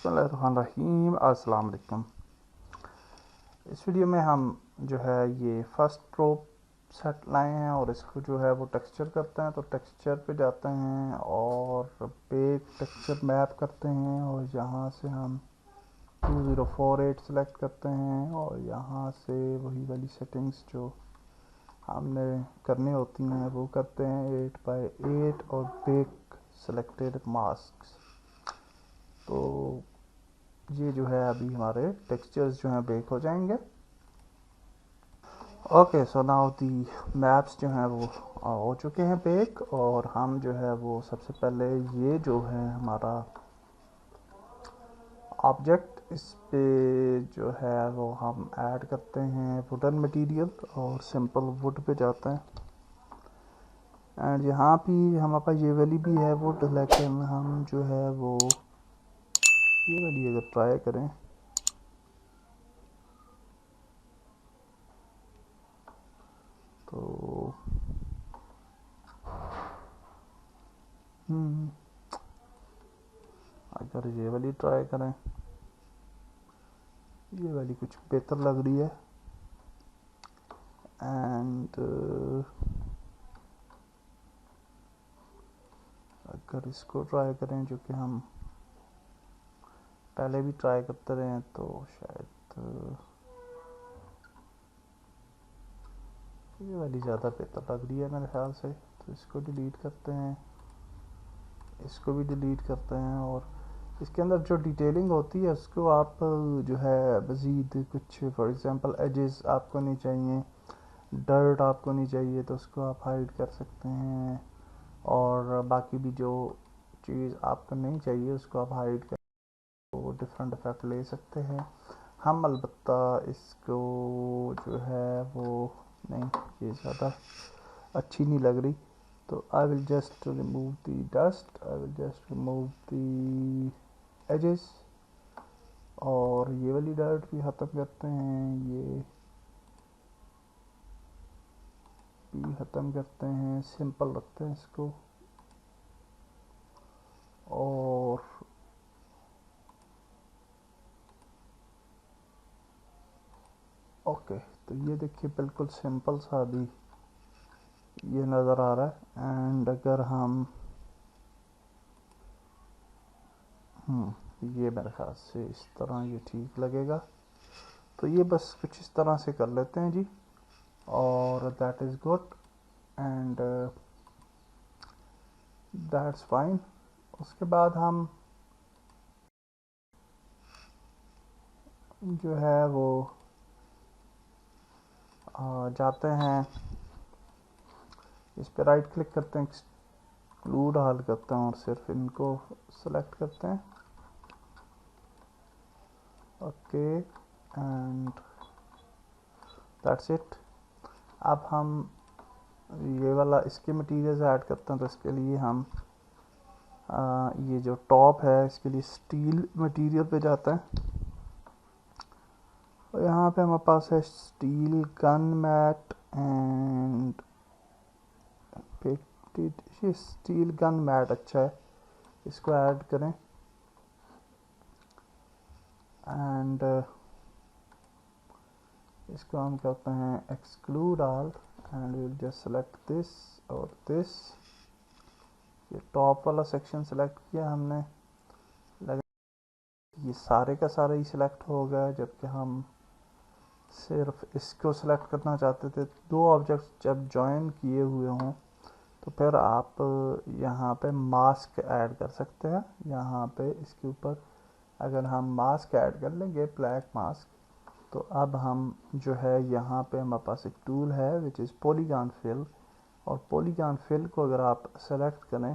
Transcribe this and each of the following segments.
बिस्मिल्लाहिर्रहमानिर्रहीम। अस्सलाम वालेकुम। इस वीडियो में हम जो है ये फर्स्ट प्रोब सेट लाए हैं और इसको जो है वो टेक्सचर करते हैं। तो टेक्सचर पे जाते हैं और बेक टेक्सचर मैप करते हैं और यहाँ से हम 2048 सेलेक्ट करते हैं और यहाँ से वही वाली सेटिंग्स जो हमने करनी होती हैं वो करते हैं 8x8 और बेक सेलेक्टेड मास्क। तो ये जो है अभी हमारे टेक्सचर्स जो हैं बेक हो जाएंगे। Okay, so now the maps जो हैं वो हो चुके हैं बेक और हम जो है वो सबसे पहले ये जो है हमारा ऑब्जेक्ट इस पे जो है वो हम ऐड करते हैं वुडन मटेरियल और सिंपल वुड पे जाते हैं। एंड यहाँ भी हमारे पास ये वाली भी है वुड, लेकिन हम जो है वो ये वाली अगर ट्राई करें तो अगर ये वाली ट्राई करें, ये वाली कुछ बेहतर लग रही है। एंड अगर इसको ट्राई करें जो कि हम पहले भी ट्राई करते रहे हैं तो शायद ये वाली ज़्यादा बेहतर लग रही है मेरे ख्याल से। तो इसको डिलीट करते हैं, इसको भी डिलीट करते हैं और इसके अंदर जो डिटेलिंग होती है उसको आप जो है मज़ीद कुछ फॉर एग्जांपल एजेस आपको नहीं चाहिए, डर्ट आपको नहीं चाहिए तो उसको आप हाइड कर सकते हैं और बाकी भी जो चीज़ आपको नहीं चाहिए उसको आप हाइड कर तो डिफरेंट इफेक्ट ले सकते हैं। हम अलबत्ता इसको जो है वो नहीं, ये ज़्यादा अच्छी नहीं लग रही तो I will just remove the dust, I will just remove the edges और ये वाली डर्ट भी ख़त्म करते हैं, ये भी ख़त्म करते हैं, सिंपल रखते हैं इसको। और ओके, तो ये देखिए बिल्कुल सिंपल सा अभी ये नज़र आ रहा है। एंड अगर हम ये मेरे ख्याल से इस तरह ये ठीक लगेगा। तो ये बस कुछ इस तरह से कर लेते हैं जी और that is good and that's fine. उसके बाद हम जो है वो जाते हैं इस पे राइट क्लिक करते हैं, एक्सक्लूड ऑल करते हैं और सिर्फ इनको सेलेक्ट करते हैं। Okay and that's it. अब हम ये वाला इसके मटेरियल्स ऐड करते हैं तो इसके लिए हम ये जो टॉप है इसके लिए स्टील मटेरियल पे जाता है और यहाँ पे हमारे पास है स्टील गन मैट एंड ये स्टील गन मैट अच्छा है, इसको ऐड करें एंड इसको हम करते हैं exclude all and will just select this और दिस। ये टॉप वाला सेक्शन सेलेक्ट किया हमने, लगा ये सारे का सारा ही सिलेक्ट हो गया, जबकि हम सिर्फ इसको सिलेक्ट करना चाहते थे। दो ऑब्जेक्ट्स जब जॉइन किए हुए हों तो फिर आप यहाँ पे मास्क ऐड कर सकते हैं। यहाँ पे इसके ऊपर अगर हम मास्क ऐड कर लेंगे ब्लैक मास्क तो अब हम जो है यहाँ पे हमारे पास एक टूल है विच इज़ पॉलीगॉन फिल और पॉलीगॉन फिल को अगर आप सेलेक्ट करें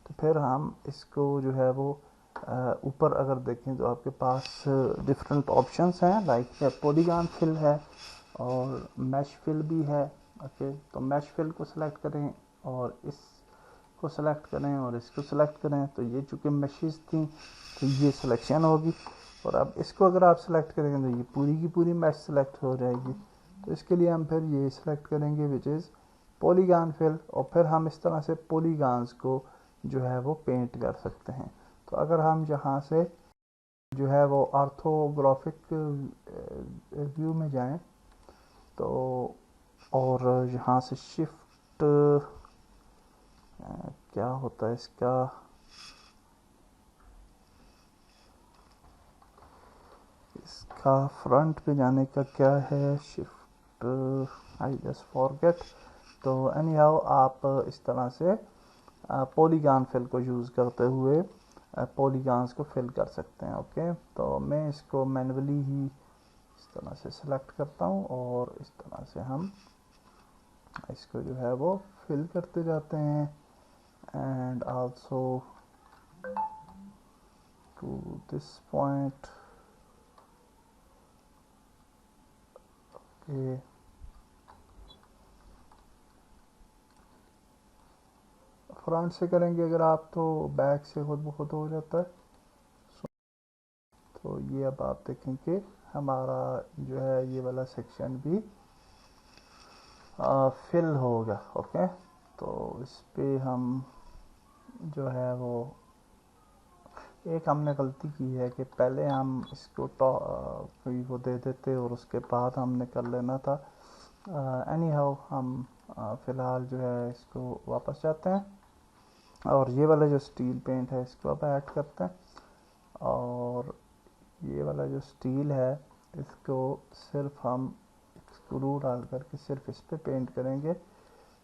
तो फिर हम इसको जो है वो ऊपर अगर देखें तो आपके पास डिफरेंट ऑप्शंस हैं, लाइक पॉलीगॉन फिल है और मैश फिल भी है। ओके, तो मैश फिल को सिलेक्ट करें और इसको सेलेक्ट करें और इसको सेलेक्ट करें तो ये चूँकि मैशेस थी तो ये सिलेक्शन होगी और अब इसको अगर आप सेलेक्ट करेंगे तो ये पूरी की पूरी मैश सेलेक्ट हो जाएगी। तो इसके लिए हम फिर ये सिलेक्ट करेंगे विच इज़ पॉलीगॉन फिल और फिर हम इस तरह से पॉलीगॉन्स को जो है वो पेंट कर सकते हैं। तो अगर हम यहाँ से जो है वो ऑर्थोग्राफिक व्यू में जाएं तो, और यहाँ से शिफ्ट क्या होता है इसका, इसका फ्रंट पे जाने का क्या है, शिफ्ट, आई जस्ट फॉरगेट। तो एनी हाउ आप इस तरह से पॉलीगॉन फिल को यूज़ करते हुए पॉलीगॉन्स को फिल कर सकते हैं। ओके, तो मैं इसको मैन्युअली ही इस तरह से सिलेक्ट करता हूँ और इस तरह से हम इसको जो है वो फिल करते जाते हैं। And also to this point, okay, front से करेंगे अगर आप तो बैक से खुद ब खुद हो जाता है। तो ये अब आप देखें कि हमारा जो है ये वाला सेक्शन भी फिल होगा। ओके, तो इस पे हम जो है वो एक हमने गलती की है कि पहले हम इसको कोई वो दे देते और उसके बाद हमने कर लेना था। एनी हाउ हम फ़िलहाल जो है इसको वापस जाते हैं और ये वाला जो स्टील पेंट है इसको अब ऐड करते हैं, और ये वाला जो स्टील है इसको सिर्फ हम स्क्रू डाल करके सिर्फ इस पे पेंट करेंगे।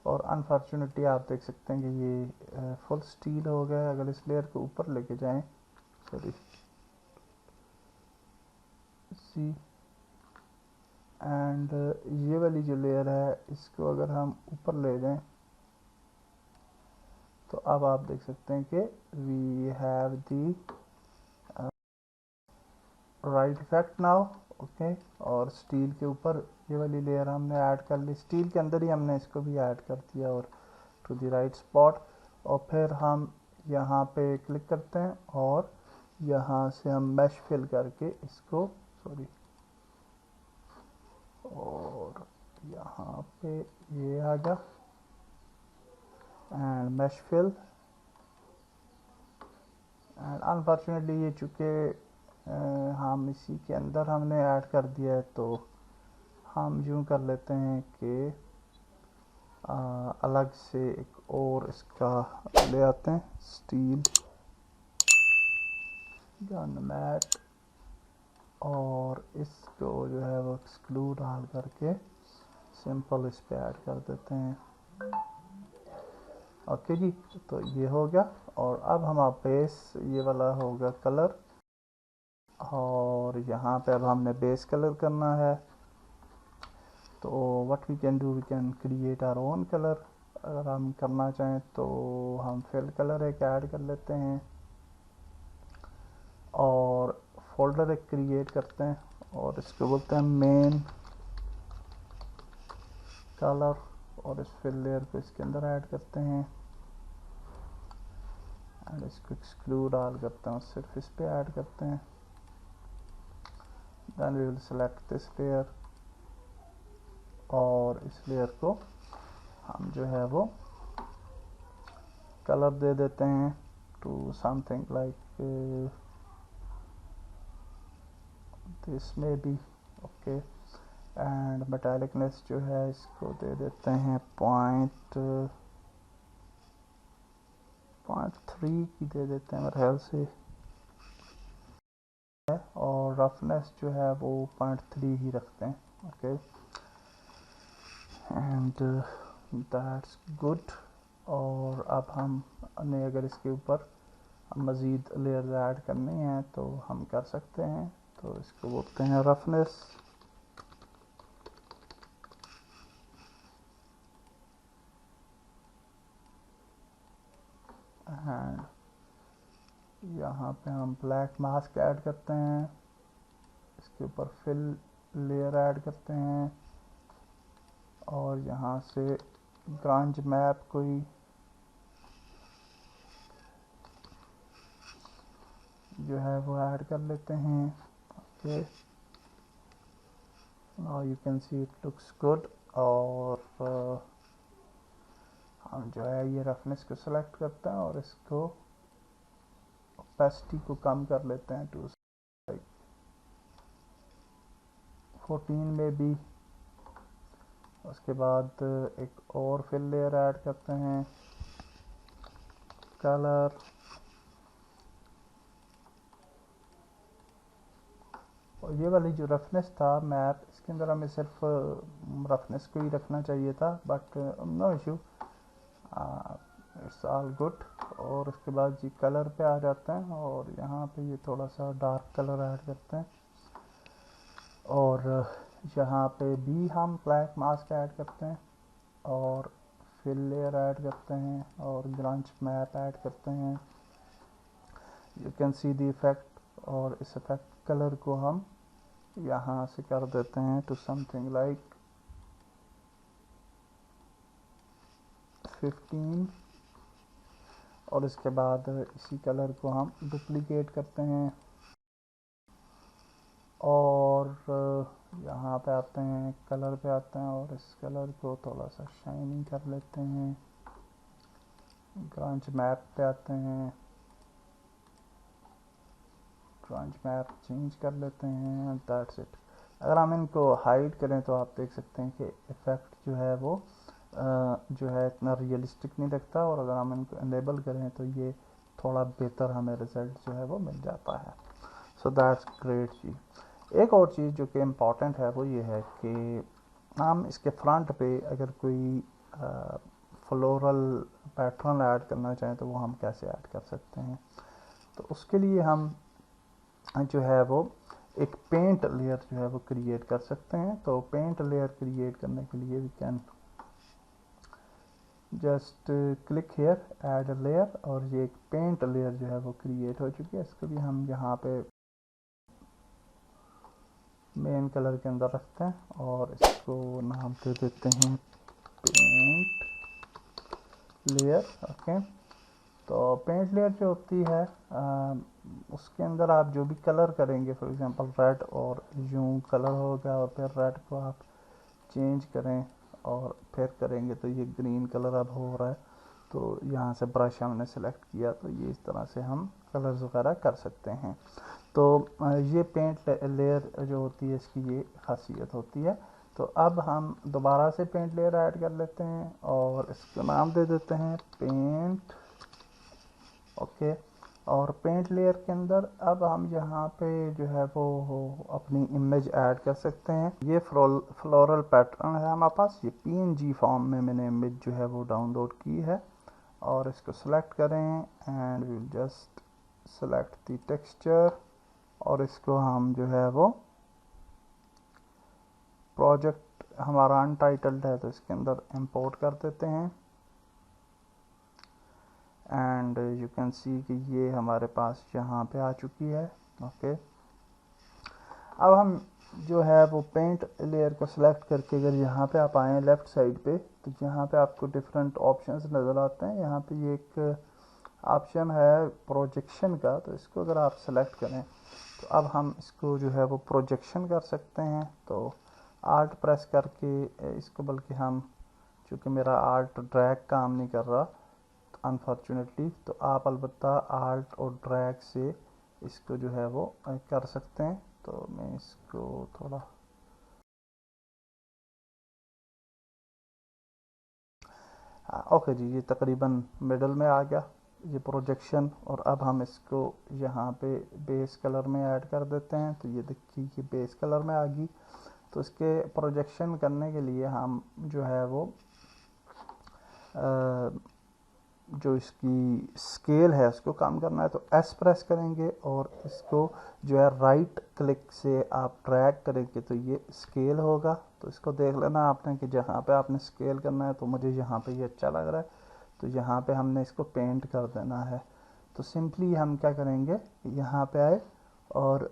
और अनफॉर्चुनेटली आप देख सकते हैं कि ये फुल स्टील हो गया। अगर इस लेयर को ऊपर लेके जाएं, सॉरी, सी, एंड ये वाली जो लेयर है इसको अगर हम ऊपर ले जाएं तो अब आप देख सकते हैं कि we have the right effect now. Okay, और स्टील के ऊपर ये वाली लेयर हमने ऐड कर ली, स्टील के अंदर ही हमने इसको भी ऐड कर दिया और टू द राइट स्पॉट। और फिर हम यहाँ पे क्लिक करते हैं और यहाँ से हम मैश फिल करके इसको, सॉरी, और यहाँ पे ये आ गया and mesh fill. And unfortunately ये चूँकि हम इसी के अंदर हमने ऐड कर दिया है तो हम यूँ कर लेते हैं कि अलग से एक और इसका ले आते हैं, स्टील गन मैट, और इसको जो है वो स्क्रू डाल करके सिंपल इस पे ऐड कर देते हैं। ओके जी, तो ये हो गया। और अब हमारा बेस ये वाला होगा कलर, और यहाँ पे अब हमने बेस कलर करना है। तो what we can do, we can create our own colour. अगर हम करना चाहें तो हम फिल कलर एक ऐड कर लेते हैं और फोल्डर एक क्रिएट करते हैं और इसको बोलते हैं मेन कलर, और इस फिल लेयर को इसके अंदर ऐड करते हैं एंड इसको एक्सक्लूड डाल करते हैं, सिर्फ इस पे ऐड करते हैं। Then we will select this layer और इस लेयर को हम जो है वो कलर दे देते हैं टू समथिंग लाइक दिस में भी। ओके, एंड मेटालिकनेस जो है इसको दे देते हैं 0.3 की दे देते हैं मेरे ख्याल से, और रफनेस जो है वो 0.3 ही रखते हैं। Okay, and that's good. और अब हम ने अगर इसके ऊपर मज़ीद लेयर ऐड करनी है तो हम कर सकते हैं। तो इसको बोलते हैं रफनेस, एंड यहाँ पे हम ब्लैक मास्क ऐड करते हैं, इसके ऊपर फिल लेयर ऐड करते हैं और यहाँ से ग्रांज मैप कोई जो है वो ऐड कर लेते हैं। Okay, now you can see it looks good. और हम जो है ये रफनेस को सेलेक्ट करते हैं और इसको ओपेसिटी को कम कर लेते हैं टू 14 में भी। उसके बाद एक और फिल लेयर ऐड करते हैं, कलर, और ये वाली जो रफनेस था मैप, इसके अंदर हमें सिर्फ रफनेस को ही रखना चाहिए था, but no issue, it's all good. और उसके बाद जी कलर पे आ जाते हैं और यहाँ पे ये थोड़ा सा डार्क कलर ऐड करते हैं, और यहाँ पे भी हम ब्लैक मास्क ऐड करते हैं, और फिल लेयर ऐड करते हैं, और ग्रांच मैप ऐड करते हैं। You can see the effect, और इस इफेक्ट कलर को हम यहाँ से कर देते हैं टू समथिंग लाइक 15, और इसके बाद इसी कलर को हम डुप्लीकेट करते हैं, और यहाँ पे आते हैं, कलर पे आते हैं, और इस कलर को थोड़ा सा शाइनिंग कर लेते हैं। ग्रांच मैप पे आते हैं, ग्रांच मैप चेंज कर लेते हैं, दैट्स इट। अगर हम इनको हाइड करें तो आप देख सकते हैं कि इफ़ेक्ट जो है वो जो है इतना रियलिस्टिक नहीं लगता, और अगर हम इनको इनेबल करें तो ये थोड़ा बेहतर हमें रिजल्ट जो है वो मिल जाता है। सो दैट्स ग्रेट जी। एक और चीज़ जो कि इम्पॉर्टेंट है वो ये है कि हम इसके फ्रंट पे अगर कोई फ्लोरल पैटर्न ऐड करना चाहें तो वो हम कैसे ऐड कर सकते हैं। तो उसके लिए हम जो है वो एक पेंट लेयर जो है वो क्रिएट कर सकते हैं। तो पेंट लेयर क्रिएट करने के लिए we can just click here, add layer, और ये एक पेंट लेयर जो है वो क्रिएट हो चुकी है। इसको भी हम यहाँ पे मेन कलर के अंदर रखते हैं, और इसको नाम दे देते हैं पेंट लेयर। ओके, तो पेंट लेयर जो होती है उसके अंदर आप जो भी कलर करेंगे, फॉर एग्जांपल रेड, और यूं कलर हो गया, और फिर रेड को आप चेंज करें और फिर करेंगे तो ये ग्रीन कलर अब हो रहा है। तो यहाँ से ब्रश हमने सेलेक्ट किया, तो ये इस तरह से हम कलर्स वगैरह कर सकते हैं। तो ये पेंट लेयर जो होती है इसकी ये खासियत होती है। तो अब हम दोबारा से पेंट लेयर ऐड कर लेते हैं, और इसका नाम दे देते हैं पेंट। ओके, और पेंट लेयर के अंदर अब हम यहाँ पे जो है वो अपनी इमेज ऐड कर सकते हैं। ये फ्लोरल पैटर्न है हमारे पास, ये PNG फॉर्म में मैंने इमेज जो है वो डाउनलोड की है, और इसको सेलेक्ट करें and will just select the texture, और इसको हम जो है वो प्रोजेक्ट हमारा अनटाइटल्ड है तो इसके अंदर इंपोर्ट कर देते हैं, एंड यू कैन सी कि ये हमारे पास यहाँ पे आ चुकी है। ओके, अब हम जो है वो पेंट लेयर को सिलेक्ट करके अगर यहाँ पे आप आएँ लेफ़्ट साइड पे, तो यहाँ पे आपको डिफरेंट ऑप्शंस नज़र आते हैं। यहाँ पे ये एक ऑप्शन है प्रोजेक्शन का, तो इसको अगर आप सेलेक्ट करें तो अब हम इसको जो है वो प्रोजेक्शन कर सकते हैं। तो आल्ट प्रेस करके इसको, बल्कि हम, चूँकि मेरा आल्ट ड्रैग काम नहीं कर रहा अनफॉर्चुनेटली, तो आप अलबत्ता आल्ट और ड्रैग से इसको जो है वो कर सकते हैं। तो मैं इसको थोड़ा ओके जी, ये तकरीबन मिडल में आ गया ये प्रोजेक्शन, और अब हम इसको यहाँ पे बेस कलर में ऐड कर देते हैं। तो ये देखिए ये बेस कलर में आ गई। तो इसके प्रोजेक्शन करने के लिए हम जो है वो जो इसकी स्केल है उसको कम करना है, तो एस प्रेस करेंगे, और इसको जो है राइट क्लिक से आप ड्रैग करेंगे तो ये स्केल होगा। तो इसको देख लेना आपने कि जहाँ पे आपने स्केल करना है, तो मुझे यहाँ पे ये अच्छा लग रहा है, तो यहाँ पे हमने इसको पेंट कर देना है। तो सिंपली हम क्या करेंगे, यहाँ पे आए, और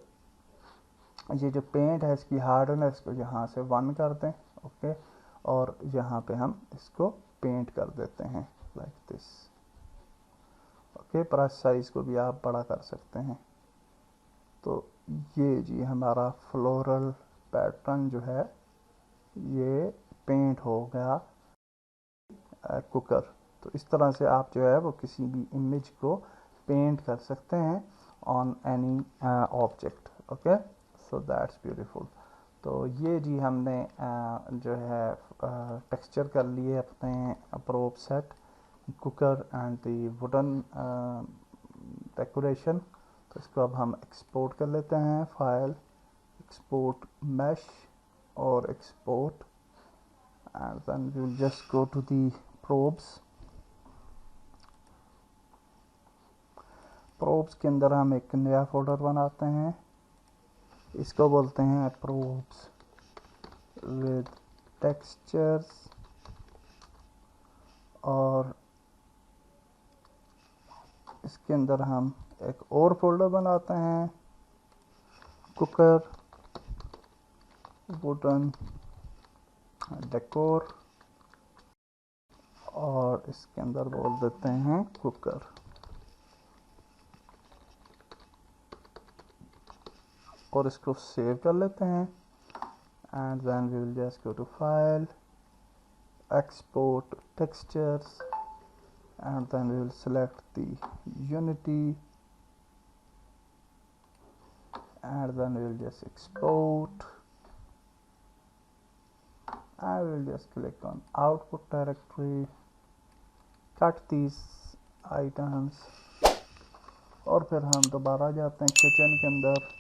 ये जो पेंट है इसकी हार्डनेस को यहाँ से 1 कर दें। ओके, और यहाँ पे हम इसको पेंट कर देते हैं like this. Okay, brush size को भी आप बड़ा कर सकते हैं। तो ये जी हमारा फ्लोरल पैटर्न जो है ये पेंट हो गया कुकर। तो इस तरह से आप जो है वो किसी भी इमेज को पेंट कर सकते हैं on any object. Okay, so that's beautiful. तो ये जी हमने जो है टेक्सचर कर लिए अपने probe set, cooker and the wooden decoration. तो इसको अब हम एक्सपोर्ट कर लेते हैं, फाइल, एक्सपोर्ट मैश और export, and then we will just go to the probes. Probes के अंदर हम एक नया फोल्डर बनाते हैं, इसको बोलते हैं प्रोब्स विद टेक्सचर्स, और इसके अंदर हम एक और फोल्डर बनाते हैं, कुकर वुडन डेकोर, और इसके अंदर बोल देते हैं कुकर। और इसको सेव कर लेते हैं, and then we will just go to file, export textures, and then we will select the unity, and then we will just export, and we will just click on output directory, cut these items, और फिर हम दोबारा जाते हैं kitchen के अंदर,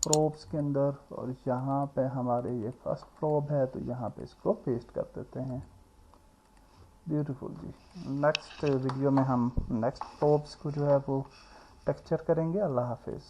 probes के अंदर, और यहाँ पे हमारे ये फर्स्ट प्रोब है तो यहाँ पे इसको पेस्ट कर देते हैं। ब्यूटीफुल जी। नेक्स्ट वीडियो में हम नेक्स्ट प्रोब्स को जो है वो टेक्सचर करेंगे। अल्लाह हाफिज़।